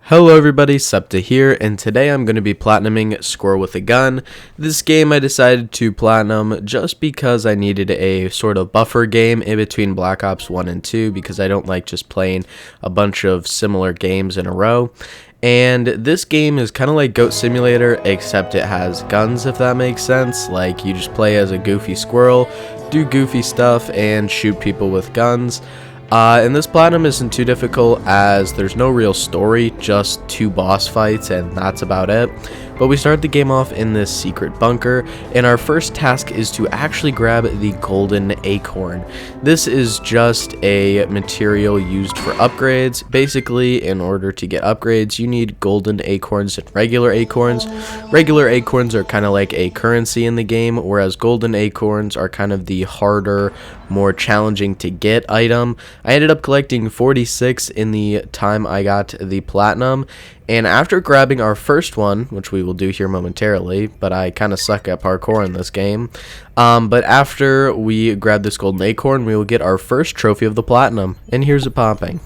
Hello everybody, Septa here, and today I'm going to be platinuming Squirrel with a Gun. This game I decided to platinum just because I needed a sort of buffer game in between Black Ops 1 and 2 because I don't like just playing a bunch of similar games in a row. And this game is kind of like Goat Simulator, except it has guns, if that makes sense. Like, you just play as a goofy squirrel, do goofy stuff, and shoot people with guns. And this platinum isn't too difficult as there's no real story, just 2 boss fights and that's about it. But we start the game off in this secret bunker, and our first task is to actually grab the golden acorn. This is just a material used for upgrades. Basically, in order to get upgrades, you need golden acorns and regular acorns. Regular acorns are kind of like a currency in the game, whereas golden acorns are kind of the harder, more challenging to get item. I ended up collecting 46 in the time I got the platinum, and after grabbing our first one, which we will do here momentarily, but I kind of suck at parkour in this game, but after we grab this golden acorn, we will get our first trophy of the platinum, and here's it popping.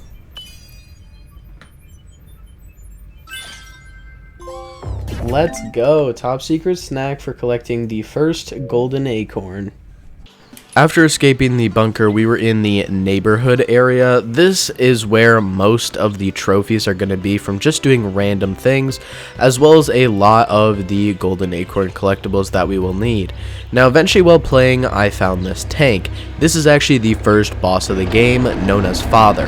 Let's go! Top secret snack for collecting the first golden acorn. After escaping the bunker, we were in the neighborhood area. This is where most of the trophies are going to be from just doing random things, as well as a lot of the golden acorn collectibles that we will need. Now, eventually while playing, I found this tank. This is actually the first boss of the game, known as Father.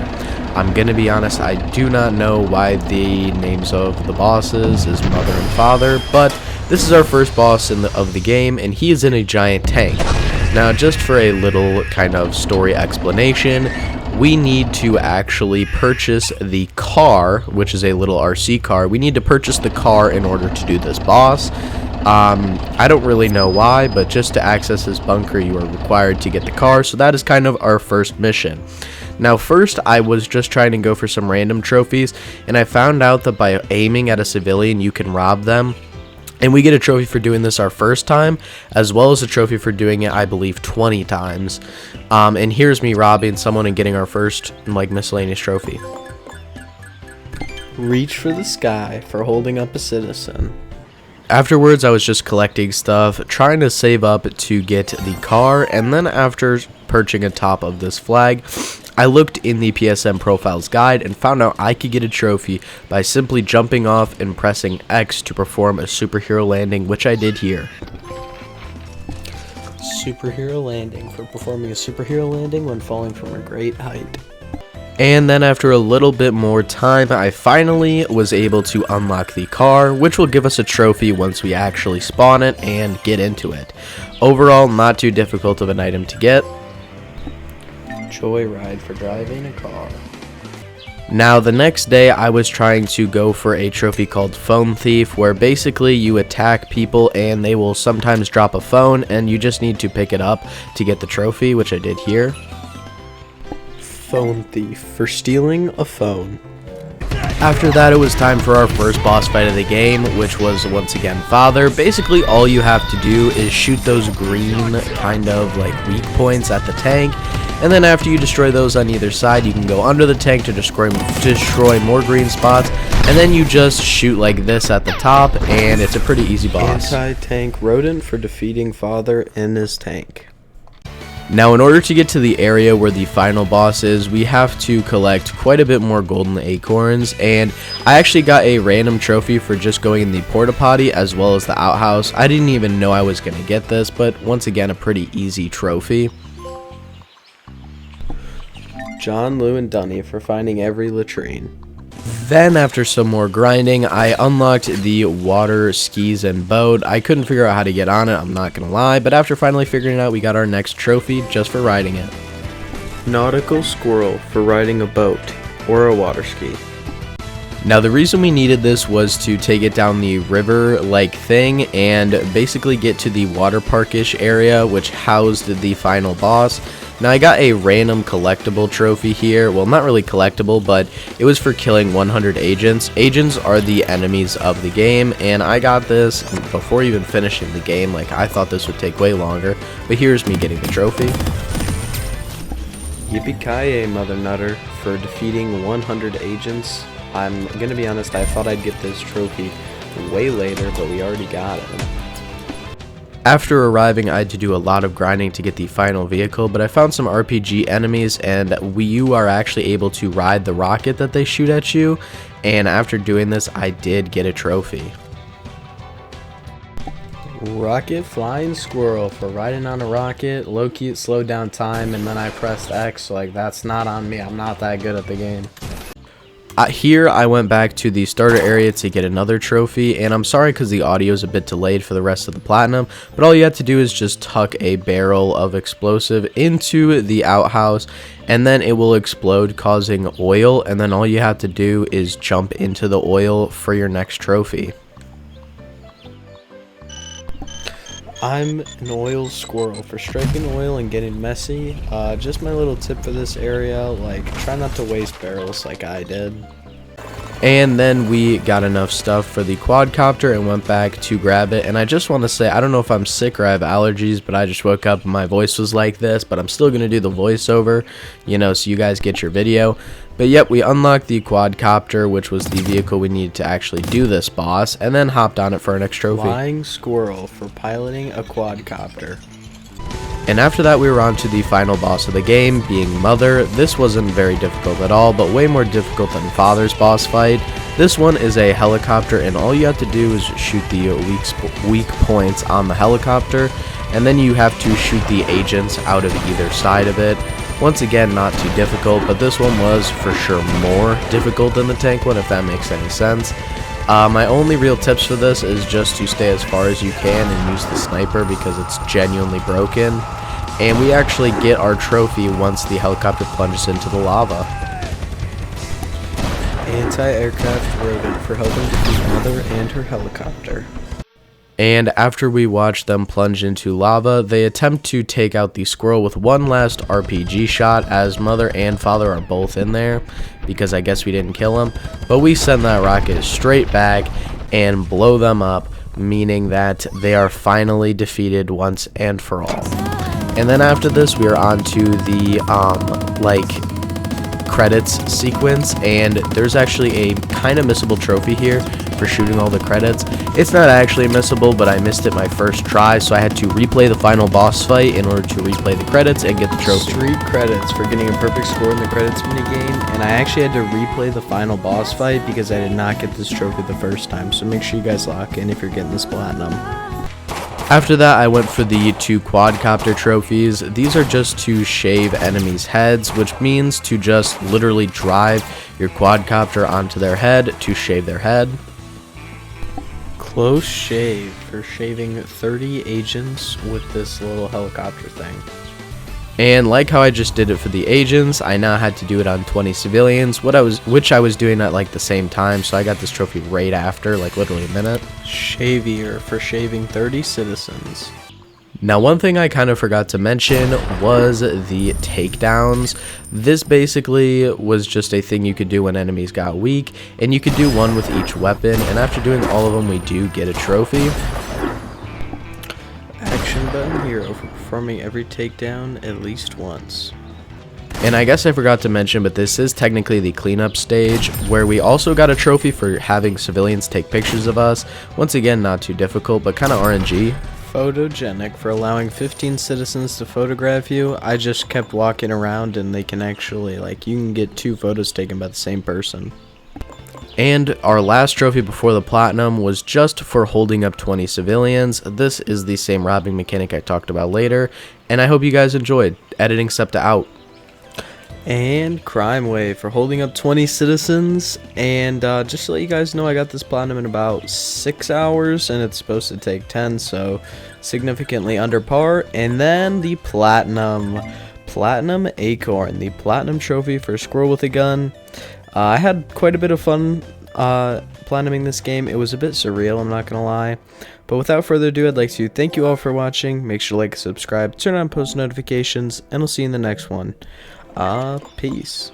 I'm going to be honest, I do not know why the names of the bosses is Mother and Father, but this is our first boss of the game, and he is in a giant tank. Now, just for a little kind of story explanation, we need to actually purchase the car, which is a little RC car. We need to purchase the car in order to do this boss. I don't really know why, but just to access this bunker, you are required to get the car, so that is kind of our first mission. Now, first, I was just trying to go for some random trophies, and I found out that by aiming at a civilian, you can rob them. And we get a trophy for doing this our first time, as well as a trophy for doing it, I believe, 20 times. And here's me robbing someone and getting our first, like, miscellaneous trophy. Reach for the sky for holding up a citizen. Afterwards, I was just collecting stuff, trying to save up to get the car, and then after perching atop of this flag, I looked in the PSN Profiles guide and found out I could get a trophy by simply jumping off and pressing X to perform a superhero landing, which I did here. Superhero landing, for performing a superhero landing when falling from a great height. And then after a little bit more time, I finally was able to unlock the car, which will give us a trophy once we actually spawn it and get into it. Overall, not too difficult of an item to get. Joyride for driving a car. Now, the next day, I was trying to go for a trophy called Phone Thief, where basically you attack people and they will sometimes drop a phone, and you just need to pick it up to get the trophy, which I did here. Phone Thief for stealing a phone. After that, it was time for our first boss fight of the game, which was once again Father. Basically, all you have to do is shoot those green kind of like weak points at the tank, and then after you destroy those on either side, you can go under the tank to destroy more green spots, and then you just shoot like this at the top, and it's a pretty easy boss. Anti-tank rodent for defeating Father in his tank. Now, in order to get to the area where the final boss is, we have to collect quite a bit more golden acorns, and I actually got a random trophy for just going in the porta potty as well as the outhouse. I didn't even know I was going to get this, but once again, a pretty easy trophy. John, Lou, and Dunny for finding every latrine. Then, after some more grinding, I unlocked the water skis and boat. I couldn't figure out how to get on it, I'm not gonna lie, but after finally figuring it out, we got our next trophy just for riding it. Nautical Squirrel for riding a boat or a water ski. Now, the reason we needed this was to take it down the river-like thing and basically get to the water park-ish area, which housed the final boss. Now, I got a random collectible trophy here. Well, not really collectible, but it was for killing 100 agents. Agents are the enemies of the game, and I got this before even finishing the game. Like, I thought this would take way longer, but here's me getting the trophy. Yippee-ki-yay, Mother Nutter, for defeating 100 agents I'm gonna be honest, I thought I'd get this trophy way later, but we already got it. After arriving, I had to do a lot of grinding to get the final vehicle, but I found some RPG enemies, and you are actually able to ride the rocket that they shoot at you, and after doing this, I did get a trophy. Rocket Flying Squirrel for riding on a rocket. Low-key it slowed down time, and then I pressed X, so like that's not on me. I'm not that good at the game. Here I went back to the starter area to get another trophy, and I'm sorry because the audio is a bit delayed for the rest of the platinum, but all you have to do is just tuck a barrel of explosive into the outhouse, and then it will explode causing oil, and then all you have to do is jump into the oil for your next trophy. I'm an oil squirrel for striking oil and getting messy. Just my little tip for this area, like try not to waste barrels like I did. And then we got enough stuff for the quadcopter and went back to grab it. And I just want to say, I don't know if I'm sick or I have allergies, but I just woke up and my voice was like this, but I'm still going to do the voiceover, you know, so you guys get your video. But yep, we unlocked the quadcopter, which was the vehicle we needed to actually do this boss, and then hopped on it for our next trophy. Flying Squirrel for piloting a quadcopter. And after that, we were on to the final boss of the game, being Mother. This wasn't very difficult at all, but way more difficult than Father's boss fight. This one is a helicopter, and all you have to do is shoot the weak points on the helicopter, and then you have to shoot the agents out of either side of it. Once again, not too difficult, but this one was for sure more difficult than the tank one, if that makes any sense. My only real tips for this is just to stay as far as you can and use the sniper because it's genuinely broken. And we actually get our trophy once the helicopter plunges into the lava. Anti-aircraft rodent for helping defeat Mother and her helicopter. And after we watch them plunge into lava, they attempt to take out the squirrel with one last RPG shot, as Mother and Father are both in there, because I guess we didn't kill them. But we send that rocket straight back and blow them up, meaning that they are finally defeated once and for all. And then after this, we are on to the, credits sequence, and there's actually a kind of missable trophy here for shooting all the credits. It's not actually missable, but I missed it my first try, so I had to replay the final boss fight in order to replay the credits and get the trophy. Street credits for getting a perfect score in the credits minigame, and I actually had to replay the final boss fight because I did not get this trophy the first time, so make sure you guys lock in if you're getting this platinum. After that, I went for the 2 quadcopter trophies. These are just to shave enemies' heads, which means to just literally drive your quadcopter onto their head to shave their head. Close shave for shaving 30 agents with this little helicopter thing. And like how I just did it for the agents, I now had to do it on 20 civilians, which I was doing at like the same time, so I got this trophy right after, like literally a minute. Shavier for shaving 30 citizens. Now, one thing I kind of forgot to mention was the takedowns. This basically was just a thing you could do when enemies got weak, and you could do one with each weapon, and after doing all of them, we do get a trophy. Action button hero for performing every takedown at least once. And I guess I forgot to mention, but this is technically the cleanup stage, where we also got a trophy for having civilians take pictures of us. Once again, not too difficult, but kind of RNG. Photogenic for allowing 15 citizens to photograph you. I just kept walking around, and they can actually, you can get 2 photos taken by the same person. And our last trophy before the platinum was just for holding up 20 civilians. This is the same robbing mechanic I talked about later, and I hope you guys enjoyed. Editing Septa out. And Crime Wave for holding up 20 citizens, and just to let you guys know, I got this platinum in about 6 hours, and it's supposed to take 10, so significantly under par. And then the Platinum Acorn, the Platinum Trophy for Squirrel with a Gun. I had quite a bit of fun platinuming this game. It was a bit surreal, I'm not gonna lie. But without further ado, I'd like to thank you all for watching. Make sure to like, subscribe, turn on post notifications, and I'll see you in the next one. Peace.